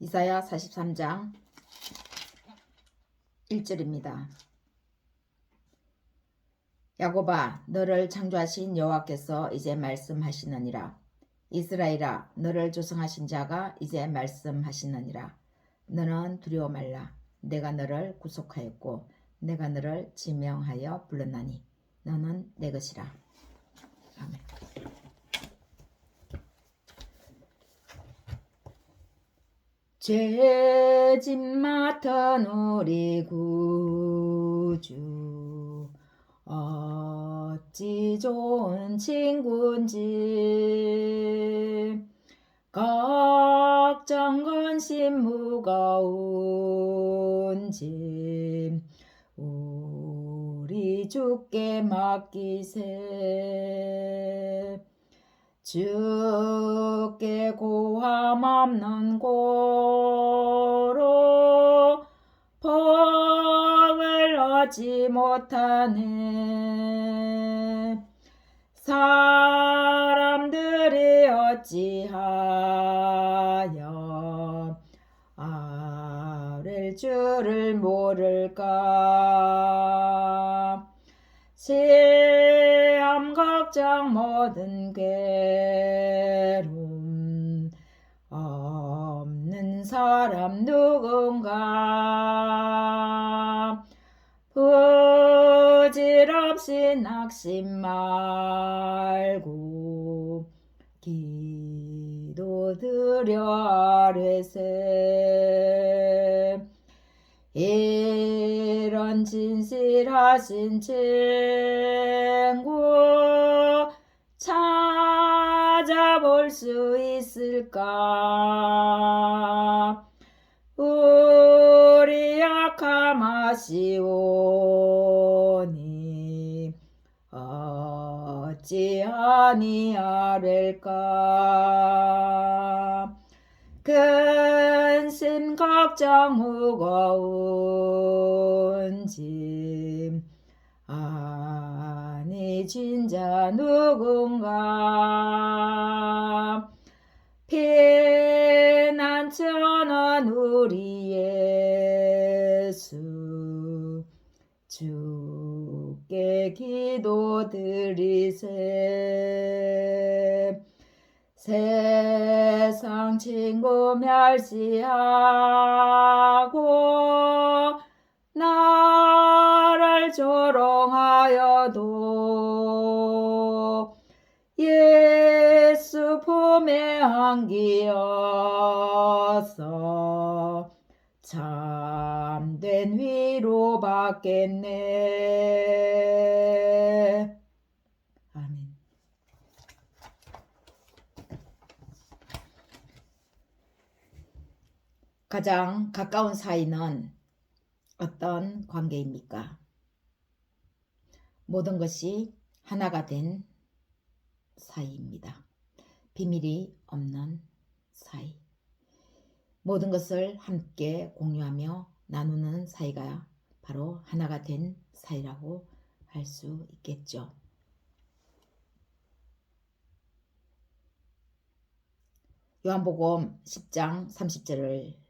이사야 43장 1절입니다. 야곱아, 너를 창조하신 여호와께서 이제 말씀하시느니라. 이스라엘아, 너를 조성하신 자가 이제 말씀하시느니라. 너는 두려워 말라. 내가 너를 구속하였고 내가 너를 지명하여 불렀나니 너는 내 것이라. 아멘. 죄짐 맡은 우리 구주 어찌 좋은 친구인지 걱정 근심 무거운 짐 우리 주께 맡기세. 주께 고함 없는 고로 복을 얻지 못하네. 사람들이 어찌하여 아랠 줄을 모를까. 시험 걱정 모든 괴로움 없는 사람 누군가. 부질없이 낙심 말고 기도드려 아뢰세. 이런 진실하신 친구 찾아볼 수 있을까. 우리 약함 아시오니 어찌 아니하릴까. 근심 걱정 무거운 짐 아니 진자 누군가. 피난처는 우리 예수 주께 기도드리세. 세상 친구 멸시하고 나를 조롱하여도 예수 품에 안기어서 참된 위로 받겠네. 아멘. 가장 가까운 사이는 어떤 관계입니까? 모든 것이 하나가 된 사이입니다. 비밀이 없는 사이. 모든 것을 함께 공유하며 나누는 사이가 바로 하나가 된 사이라고 할 수 있겠죠. 요한복음 10장 30절을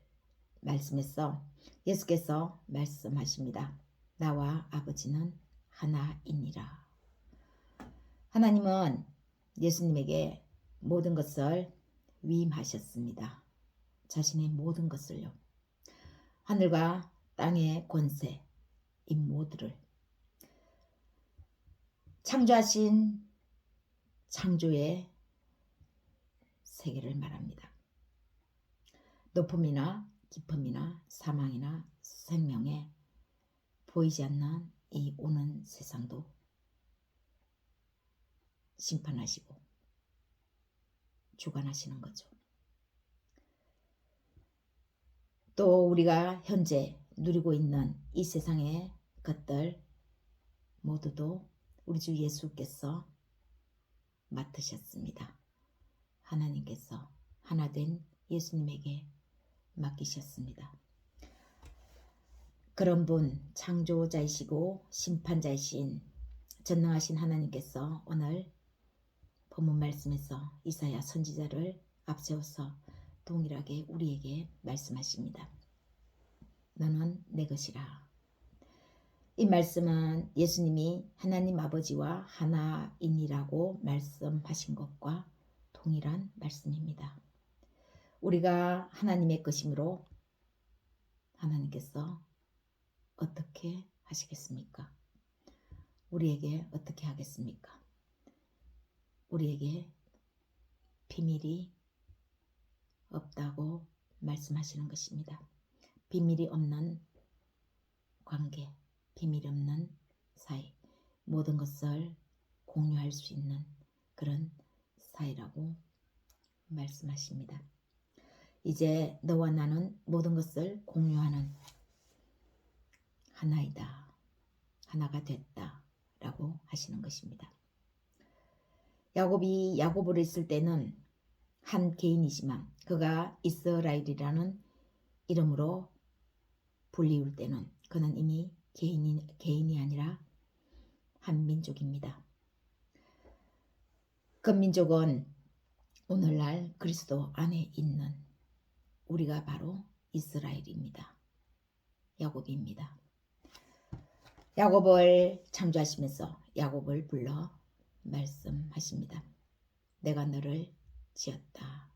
말씀에서 예수께서 말씀하십니다. 나와 아버지는 하나이니라. 하나님은 예수님에게 모든 것을 위임하셨습니다. 자신의 모든 것을요. 하늘과 땅의 권세, 이 모두를 창조하신 창조의 세계를 말합니다. 높음이나 깊음이나 사망이나 생명에 보이지 않는 이 오는 세상도 심판하시고 주관하시는 거죠. 또 우리가 현재 누리고 있는 이 세상의 것들 모두도 우리 주 예수께서 맡으셨습니다. 하나님께서 하나된 예수님에게 맡기셨습니다. 그런 분, 창조자이시고 심판자이신 전능하신 하나님께서 오늘 본문 말씀에서 이사야 선지자를 앞세워서 동일하게 우리에게 말씀하십니다. 너는 내 것이라. 이 말씀은 예수님이 하나님 아버지와 하나인이라고 말씀하신 것과 동일한 말씀입니다. 우리가 하나님의 것이므로 하나님께서 어떻게 하시겠습니까? 우리에게 어떻게 하겠습니까? 우리에게 비밀이 없다고 말씀하시는 것입니다. 비밀이 없는 관계, 비밀이 없는 사이, 모든 것을 공유할 수 있는 그런 사이라고 말씀하십니다. 이제 너와 나는 모든 것을 공유하는 하나이다. 하나가 됐다. 라고 하시는 것입니다. 야곱이 야곱으로 있을 때는 한 개인이지만 그가 이스라엘이라는 이름으로 불리울 때는 그는 이미 개인이 아니라 한 민족입니다. 그 민족은 오늘날 그리스도 안에 있는 우리가 바로 이스라엘입니다. 야곱입니다. 야곱을 창조하시면서 야곱을 불러 말씀하십니다. 내가 너를 지었다.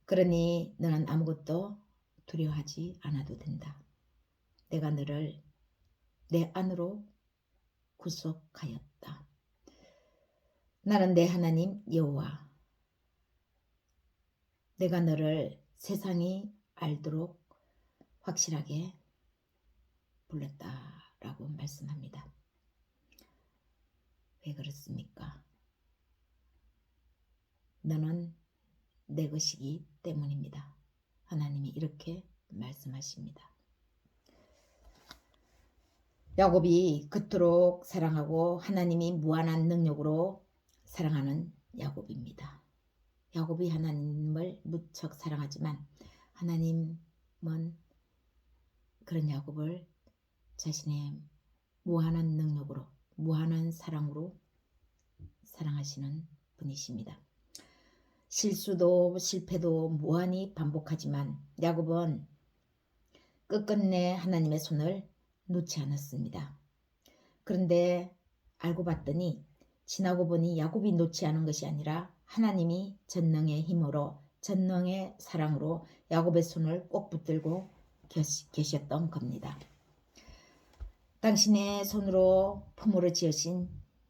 그러니 너는 아무것도 두려워하지 않아도 된다. 내가 너를 내 안으로 구속하였다. 나는 내 하나님 여호와. 내가 너를 세상이 알도록 확실하게 불렀다라고 말씀합니다. 왜 그렇습니까? 너는 내 것이기 때문입니다. 하나님이 이렇게 말씀하십니다. 야곱이 그토록 사랑하고 하나님이 무한한 능력으로 사랑하는 야곱입니다. 야곱이 하나님을 무척 사랑하지만 하나님은 그런 야곱을 자신의 무한한 능력으로 무한한 사랑으로 사랑하시는 분이십니다. 실수도 실패도 무한히 반복하지만 야곱은 끝끝내 하나님의 손을 놓지 않았습니다. 그런데 알고 봤더니 지나고 보니 야곱이 놓지 않은 것이 아니라 하나님이 전능의 힘으로 전능의 사랑으로 야곱의 손을 꼭 붙들고 계셨던 겁니다. 당신의 손으로 품으로 지으신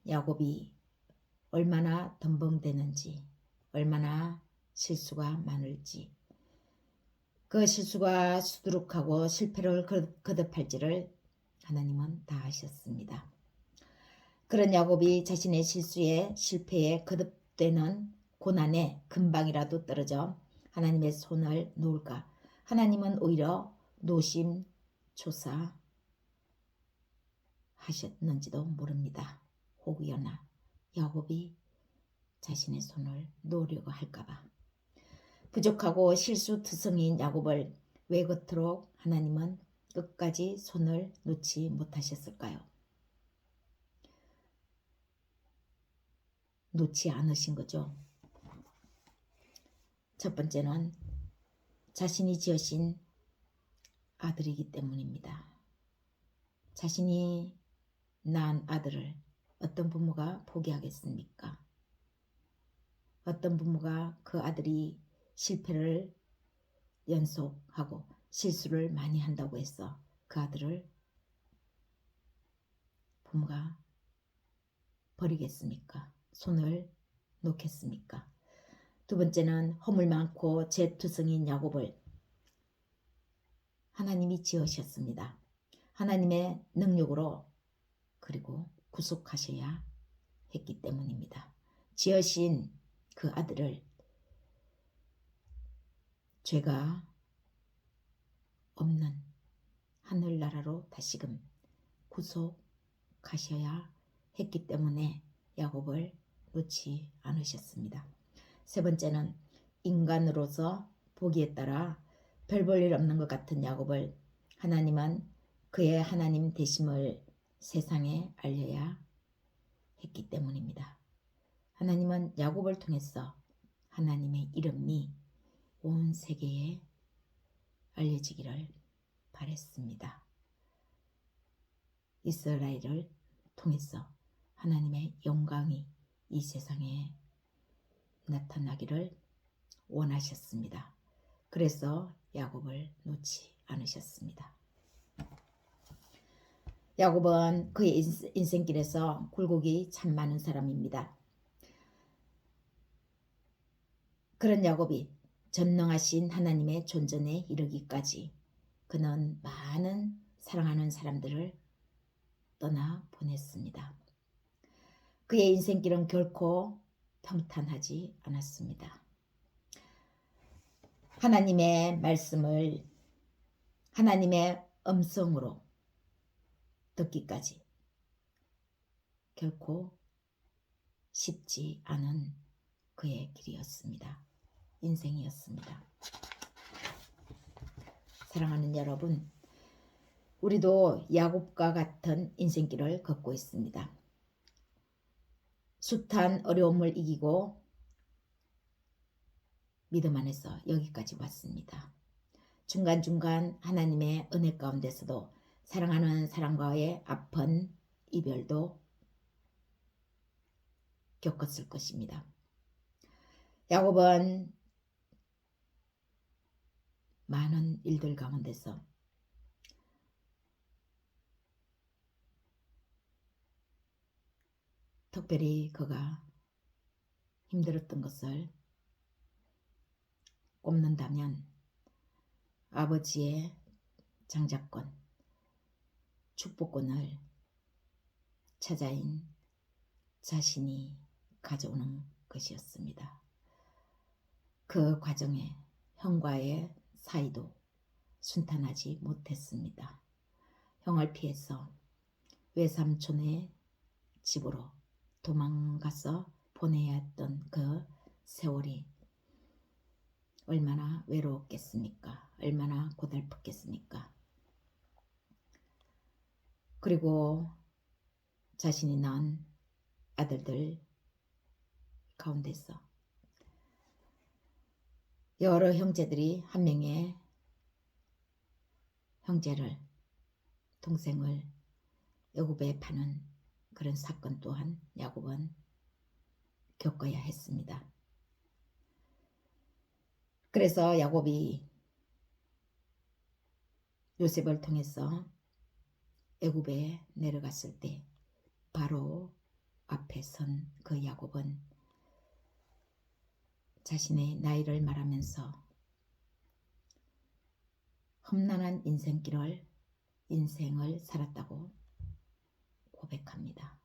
야곱이 얼마나 덤벙대는지 얼마나 실수가 많을지 그 실수가 수두룩하고 실패를 거듭할지를 하나님은 다 아셨습니다. 그런 야곱이 자신의 실수에 실패에 거듭되는 고난에 금방이라도 떨어져 하나님의 손을 놓을까? 하나님은 오히려 노심초사 하셨는지도 모릅니다. 혹여나 야곱이 자신의 손을 놓으려고 할까봐. 부족하고 실수투성이인 야곱을 왜 그토록 하나님은 끝까지 손을 놓지 못하셨을까요? 놓지 않으신 거죠. 첫 번째는 자신이 지으신 아들이기 때문입니다. 자신이 낳은 아들을 어떤 부모가 포기하겠습니까? 어떤 부모가 그 아들이 실패를 연속하고 실수를 많이 한다고 해서 그 아들을 부모가 버리겠습니까? 손을 놓겠습니까? 두 번째는 허물 많고 죄투성인 야곱을 하나님이 지으셨습니다. 하나님의 능력으로 그리고 구속하셔야 했기 때문입니다. 지으신 그 아들을 죄가 없는 하늘나라로 다시금 구속하셔야 했기 때문에 야곱을 놓지 않으셨습니다. 세 번째는 인간으로서 보기에 따라 별 볼 일 없는 것 같은 야곱을 하나님은 그의 하나님 되심을 세상에 알려야 했기 때문입니다. 하나님은 야곱을 통해서 하나님의 이름이 온 세계에 알려지기를 바랬습니다. 이스라엘을 통해서 하나님의 영광이 이 세상에 나타나기를 원하셨습니다. 그래서 야곱을 놓지 않으셨습니다. 야곱은 그의 인생길에서 굴곡이 참 많은 사람입니다. 그런 야곱이 전능하신 하나님의 존전에 이르기까지 그는 많은 사랑하는 사람들을 떠나 보냈습니다. 그의 인생길은 결코 평탄하지 않았습니다. 하나님의 말씀을 하나님의 음성으로 듣기까지 결코 쉽지 않은 그의 길이었습니다. 인생이었습니다. 사랑하는 여러분, 우리도 야곱과 같은 인생길을 걷고 있습니다. 숱한 어려움을 이기고 믿음 안에서 여기까지 왔습니다. 중간중간 하나님의 은혜 가운데서도 사랑하는 사람과의 아픈 이별도 겪었을 것입니다. 야곱은 많은 일들 가운데서 특별히 그가 힘들었던 것을 꼽는다면 아버지의 장자권, 축복권을 찾아인 자신이 가져오는 것이었습니다. 그 과정에 형과의 사이도 순탄하지 못했습니다. 형을 피해서 외삼촌의 집으로 도망가서 보내야 했던 그 세월이 얼마나 외로웠겠습니까? 얼마나 고달팠겠습니까? 그리고 자신이 낳은 아들들 가운데서 여러 형제들이 한 명의 형제를, 동생을 애굽에 파는 그런 사건 또한 야곱은 겪어야 했습니다. 그래서 야곱이 요셉을 통해서 애굽에 내려갔을 때 바로 앞에 선 그 야곱은 자신의 나이를 말하면서 험난한 인생을 살았다고 고백합니다.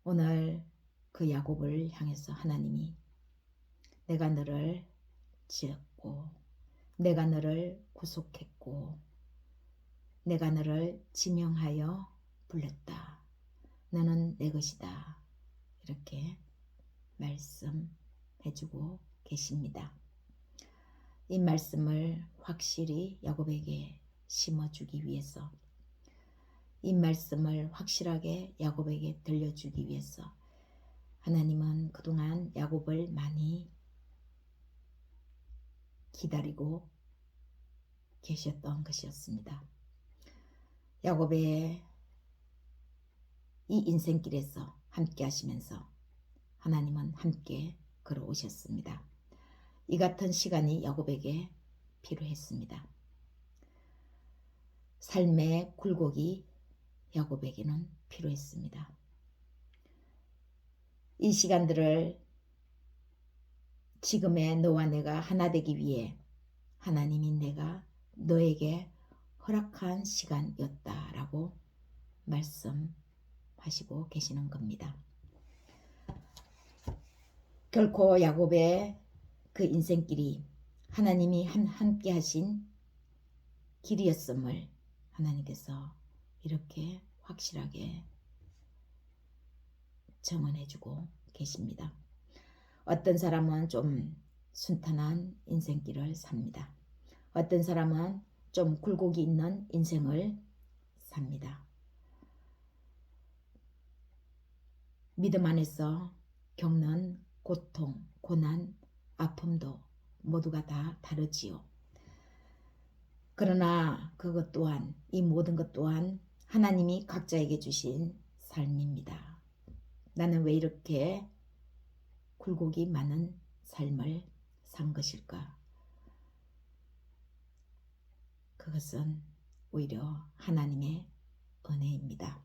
오늘 그 야곱을 향해서 하나님이 내가 너를 지었고 내가 너를 구속했고 내가 너를 지명하여 불렀다. 너는 내 것이다. 이렇게 말씀해주고 계십니다. 이 말씀을 확실히 야곱에게 심어주기 위해서, 이 말씀을 확실하게 야곱에게 들려주기 위해서 하나님은 그동안 야곱을 많이 기다리고 계셨던 것이었습니다. 야곱의 이 인생길에서 함께 하시면서 하나님은 함께 걸어오셨습니다. 이 같은 시간이 야곱에게 필요했습니다. 삶의 굴곡이 야곱에게는 필요했습니다. 이 시간들을 지금의 너와 내가 하나 되기 위해 하나님이 내가 너에게 허락한 시간이었다라고 말씀하시고 계시는 겁니다. 결코 야곱의 그 인생길이 하나님이 함께 하신 길이었음을 하나님께서 이렇게 확실하게 정언해주고 계십니다. 어떤 사람은 좀 순탄한 인생길을 삽니다. 어떤 사람은 좀 굴곡이 있는 인생을 삽니다. 믿음 안에서 겪는 고통, 고난, 아픔도 모두가 다 다르지요. 그러나 그것 또한, 이 모든 것 또한 하나님이 각자에게 주신 삶입니다. 나는 왜 이렇게 굴곡이 많은 삶을 산 것일까? 그것은 오히려 하나님의 은혜입니다.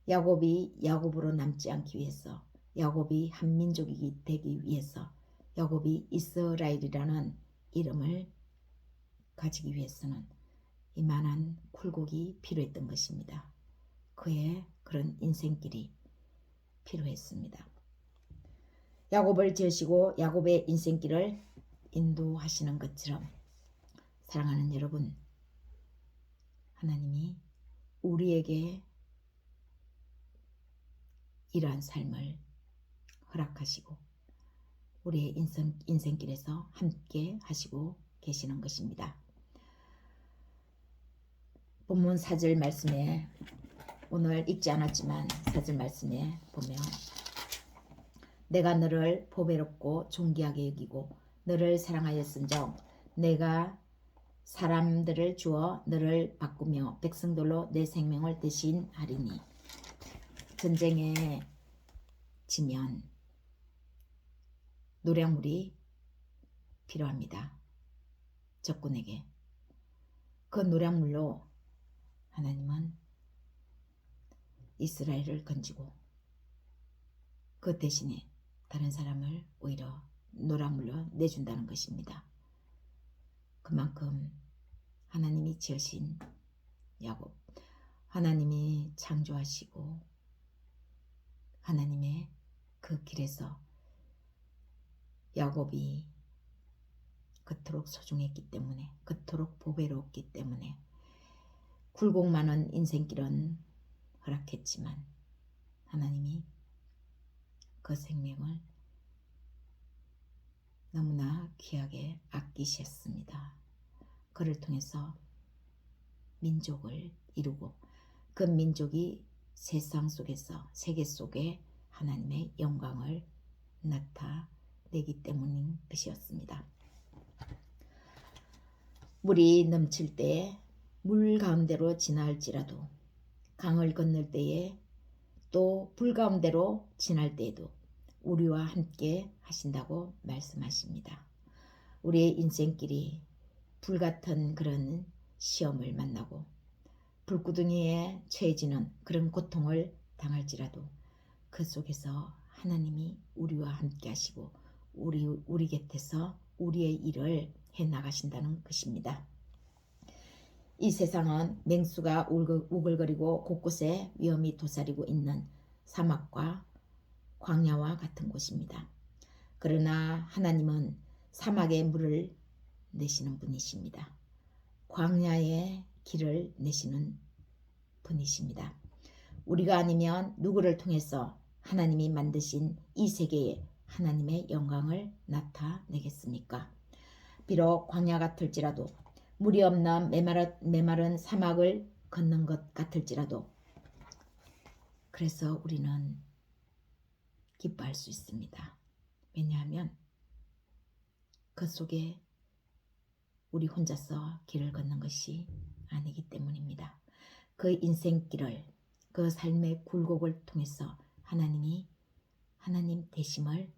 야곱이 야곱으로 남지 않기 위해서, 야곱이 한민족이 되기 위해서, 야곱이 이스라엘이라는 이름을 가지기 위해서는 이만한 굴곡이 필요했던 것입니다. 그의 그런 인생길이 필요했습니다. 야곱을 지으시고 야곱의 인생길을 인도하시는 것처럼 사랑하는 여러분, 하나님이 우리에게 이러한 삶을 허락하시고 우리의 인생길에서 함께 하시고 계시는 것입니다. 본문 4절 말씀에, 오늘 읽지 않았지만 4절 말씀에 보면, 내가 너를 보배롭고 존귀하게 여기고 너를 사랑하였은즉 내가 사람들을 주어 너를 바꾸며 백성들로 내 생명을 대신하리니. 전쟁에 지면 노량물이 필요합니다. 적군에게. 그 노량물로 하나님은 이스라엘을 건지고 그 대신에 다른 사람을 오히려 노량물로 내준다는 것입니다. 그만큼 하나님이 지으신 야곱, 하나님이 창조하시고 하나님의 그 길에서 야곱이 그토록 소중했기 때문에, 그토록 보배로웠기 때문에 굴곡 많은 인생길은 허락했지만 하나님이 그 생명을 너무나 귀하게 아끼셨습니다. 그를 통해서 민족을 이루고 그 민족이 세상 속에서, 세계 속에 하나님의 영광을 나타내기 때문인 것이었습니다. 물이 넘칠 때에 물 가운데로 지나할지라도, 강을 건널 때에 또 불 가운데로 지날 때에도 우리와 함께 하신다고 말씀하십니다. 우리의 인생길이 불같은 그런 시험을 만나고 불구덩이에 처해지는 그런 고통을 당할지라도 그 속에서 하나님이 우리와 함께 하시고 우리 곁에서 우리의 일을 해나가신다는 것입니다. 이 세상은 맹수가 우글거리고 곳곳에 위험이 도사리고 있는 사막과 광야와 같은 곳입니다. 그러나 하나님은 사막에 물을 내시는 분이십니다. 광야의 길을 내시는 분이십니다. 우리가 아니면 누구를 통해서 하나님이 만드신 이 세계에 하나님의 영광을 나타내겠습니까? 비록 광야 같을지라도, 물이 없는 메마른 사막을 걷는 것 같을지라도, 그래서 우리는 기뻐할 수 있습니다. 왜냐하면 그 속에 우리 혼자서 길을 걷는 것이 아니기 때문입니다. 그 인생길을, 그 삶의 굴곡을 통해서 하나님이 하나님 되심을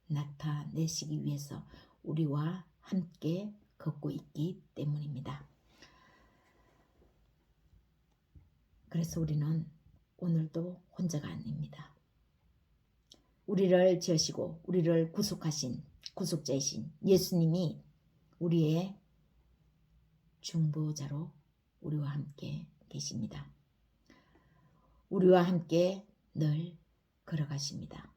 나타내시기 위해서 우리와 함께 걷고 있기 때문입니다. 그래서 우리는 오늘도 혼자가 아닙니다. 우리를 지으시고 우리를 구속하신 구속자이신 예수님이 우리의 중보자로 우리와 함께 계십니다. 우리와 함께 늘 걸어가십니다.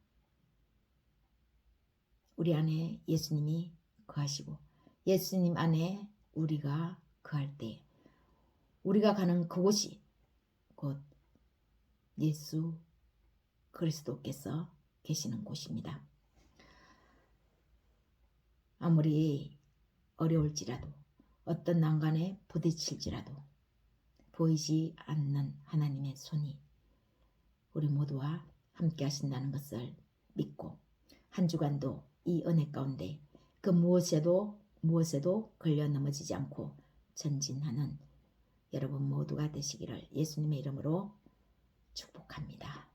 우리 안에 예수님이 거하시고 예수님 안에 우리가 거할 때 우리가 가는 그곳이 곧 예수 그리스도께서 계시는 곳입니다. 아무리 어려울지라도, 어떤 난관에 부딪힐지라도 보이지 않는 하나님의 손이 우리 모두와 함께 하신다는 것을 믿고 한 주간도 이 은혜 가운데 그 무엇에도 걸려 넘어지지 않고 전진하는 여러분 모두가 되시기를 예수님의 이름으로 축복합니다.